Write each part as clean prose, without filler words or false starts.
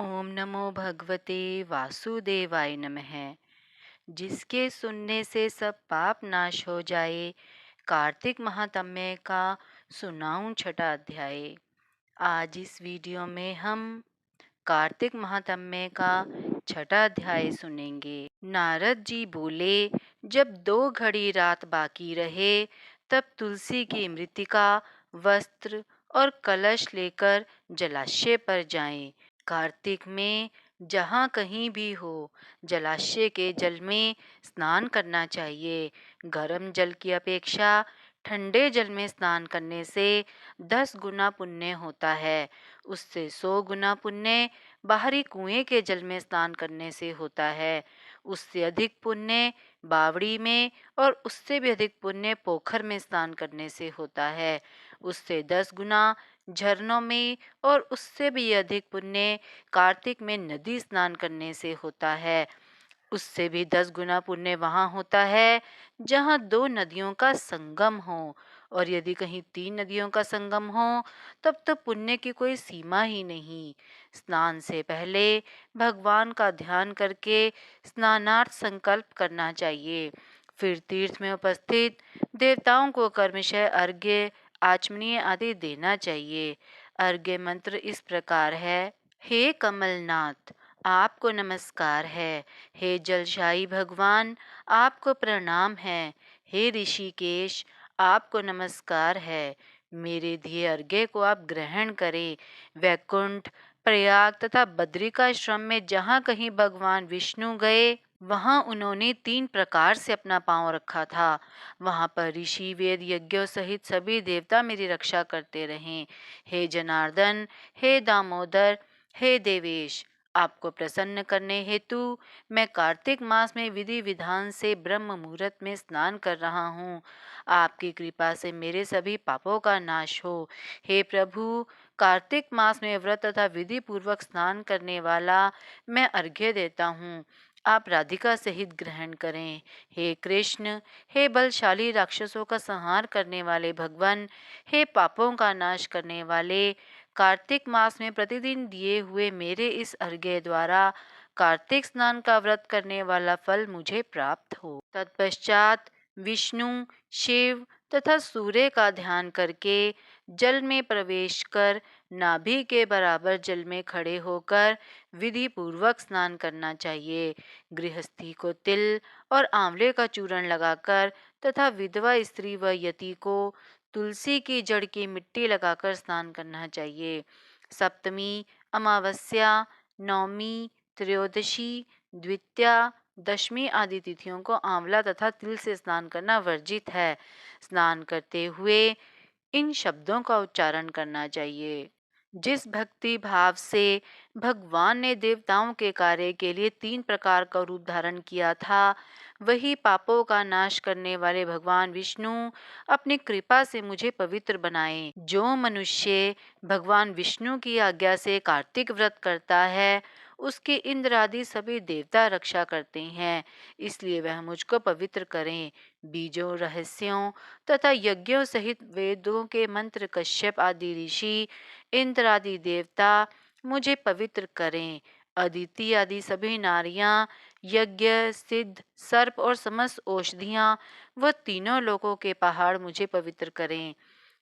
ओम नमो भगवते वासुदेवाय नमः। जिसके सुनने से सब पाप नाश हो जाए, कार्तिक महात्म्य का सुनाऊं छठा अध्याय। आज इस वीडियो में हम कार्तिक महात्म्य का छठा अध्याय सुनेंगे। नारद जी बोले, जब 2 घड़ी रात बाकी रहे तब तुलसी की मृतिका, वस्त्र और कलश लेकर जलाशय पर जाएं। कार्तिक में जहाँ कहीं भी हो, जलाशय के जल में स्नान करना चाहिए। गर्म जल की अपेक्षा ठंडे जल में स्नान करने से 10 गुना पुण्य होता है। उससे 100 गुना पुण्य बाहरी कुएं के जल में स्नान करने से होता है। उससे अधिक पुण्य बावड़ी में और उससे भी अधिक पुण्य पोखर में स्नान करने से होता है। उससे 10 गुना झरनों में और उससे भी अधिक पुण्य कार्तिक में नदी स्नान करने से होता है। उससे भी 10 गुना पुण्य वहाँ होता है जहाँ 2 नदियों का संगम हो, और यदि कहीं 3 नदियों का संगम हो तब तो पुण्य की कोई सीमा ही नहीं। स्नान से पहले भगवान का ध्यान करके स्नानार्थ संकल्प करना चाहिए। फिर तीर्थ में उपस्थित देवताओं को कर्मशः अर्घ्य, आचमनीय आदि देना चाहिए। अर्घ्य मंत्र इस प्रकार है। हे कमलनाथ, आपको नमस्कार है। हे जलशाही भगवान, आपको प्रणाम है। हे ऋषिकेश, आपको नमस्कार है। मेरे दिए अर्घ्य को आप ग्रहण करें। वैकुंठ, प्रयाग तथा बद्रिकाश्रम में जहाँ कहीं भगवान विष्णु गए, वहाँ उन्होंने 3 प्रकार से अपना पांव रखा था। वहाँ पर ऋषि, वेद, यज्ञों सहित सभी देवता मेरी रक्षा करते रहें। हे जनार्दन, हे दामोदर, हे देवेश, आपको प्रसन्न करने हेतु मैं कार्तिक मास में विधि विधान से ब्रह्म मुहूर्त में स्नान कर रहा हूँ। आपकी कृपा से मेरे सभी पापों का नाश हो। हे प्रभु, कार्तिक मास में व्रत तथा विधि पूर्वक स्नान करने वाला मैं अर्घ्य देता हूँ। आप राधिका सहित ग्रहण करें। हे कृष्ण, हे बलशाली राक्षसों का संहार करने वाले भगवान, हे पापों का नाश करने वाले, कार्तिक मास में प्रतिदिन दिए हुए मेरे इस अर्घ्य द्वारा कार्तिक स्नान का व्रत करने वाला फल मुझे प्राप्त हो। तत्पश्चात विष्णु, शिव तथा सूर्य का ध्यान करके जल में प्रवेश कर नाभि के बराबर जल में खड़े होकर विधि पूर्वक स्नान करना चाहिए। गृहस्थी को तिल और आंवले का चूर्ण लगाकर तथा विधवा स्त्री व यति को तुलसी की जड़ की मिट्टी लगाकर स्नान करना चाहिए। सप्तमी, अमावस्या, नवमी, त्रयोदशी, द्वितीया, दशमी आदि तिथियों को आंवला तथा तिल से स्नान करना वर्जित है। स्नान करते हुए इन शब्दों का उच्चारण करना चाहिए। जिस भक्ति भाव से भगवान ने देवताओं के कार्य के लिए 3 प्रकार का रूप धारण किया था, वही पापों का नाश करने वाले भगवान विष्णु अपनी कृपा से मुझे पवित्र बनाए। जो मनुष्य भगवान विष्णु की आज्ञा से कार्तिक व्रत करता है, उसके इंद्र आदि सभी देवता रक्षा करते हैं, इसलिए वह मुझको पवित्र करें। बीजों, रहस्यों तथा यज्ञों सहित वेदों के मंत्र कश्यप आदि ऋषि, इंद्र आदि देवता मुझे पवित्र करें। अदिति आदि सभी नारियां, यज्ञ, सिद्ध, सर्प और समस्त औषधियां व तीनों लोकों के पहाड़ मुझे पवित्र करें।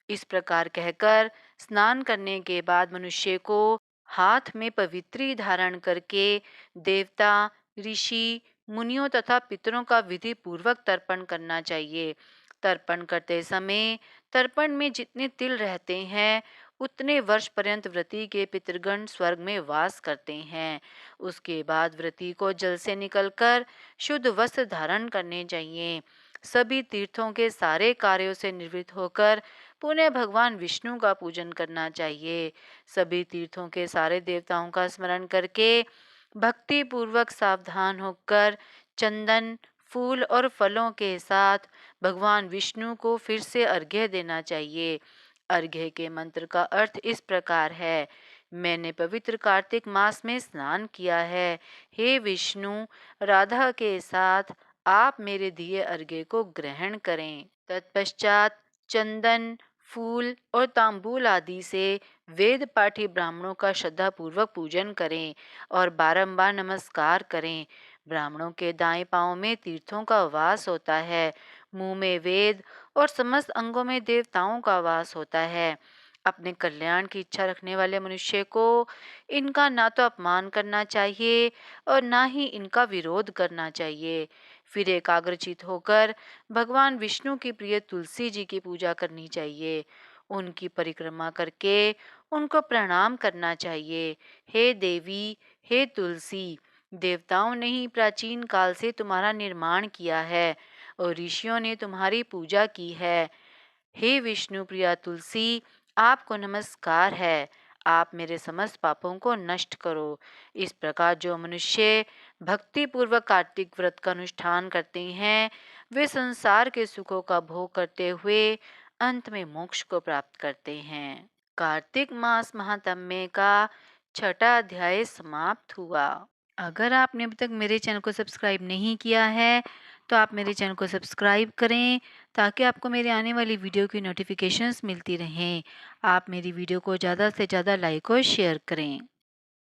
इस प्रकार कहकर स्नान करने के बाद मनुष्य को हाथ में पवित्री धारण करके देवता, ऋषि, मुनियों तथा पितरों का विधि पूर्वक तर्पण करना चाहिए। तर्पण करते समय तर्पण में जितने तिल रहते हैं, उतने वर्ष पर्यंत व्रती के पितृगण स्वर्ग में वास करते हैं। उसके बाद व्रती को जल से निकलकर शुद्ध वस्त्र धारण करने चाहिए। सभी तीर्थों के सारे कार्यों से निवृत्त होकर पुनः भगवान विष्णु का पूजन करना चाहिए। सभी तीर्थों के सारे देवताओं का स्मरण करके भक्ति पूर्वक सावधान होकर चंदन, फूल और फलों के साथ भगवान विष्णु को फिर से अर्घ्य देना चाहिए। अर्घ्य के मंत्र का अर्थ इस प्रकार है। मैंने पवित्र कार्तिक मास में स्नान किया है। हे विष्णु, राधा के साथ आप मेरे दिए अर्घ्य को ग्रहण करें। तत्पश्चात चंदन, फूल और तांबूल आदि से वेद पाठी ब्राह्मणों का श्रद्धापूर्वक पूजन करें और बारंबार नमस्कार करें। ब्राह्मणों के दाएं पांव में तीर्थों का वास होता है, मुंह में वेद और समस्त अंगों में देवताओं का वास होता है। अपने कल्याण की इच्छा रखने वाले मनुष्य को इनका ना तो अपमान करना चाहिए और ना ही इनका विरोध करना चाहिए। फिर एकाग्रचित होकर भगवान विष्णु की प्रिय तुलसी जी की पूजा करनी चाहिए। उनकी परिक्रमा करके उनको प्रणाम करना चाहिए। हे देवी, हे तुलसी, देवताओं ने ही प्राचीन काल से तुम्हारा निर्माण किया है और ऋषियों ने तुम्हारी पूजा की है। हे विष्णु प्रिया तुलसी, आपको नमस्कार है। आप मेरे समस्त पापों को नष्ट करो। इस प्रकार जो मनुष्य भक्ति पूर्वक कार्तिक व्रत का अनुष्ठान करते हैं, वे संसार के सुखों का भोग करते हुए अंत में मोक्ष को प्राप्त करते हैं। कार्तिक मास महात्म्य का छठा अध्याय समाप्त हुआ। अगर आपने अभी तक मेरे चैनल को सब्सक्राइब नहीं किया है तो आप मेरे चैनल को सब्सक्राइब करें ताकि आपको मेरे आने वाली वीडियो की नोटिफिकेशंस मिलती रहें। आप मेरी वीडियो को ज़्यादा से ज़्यादा लाइक और शेयर करें।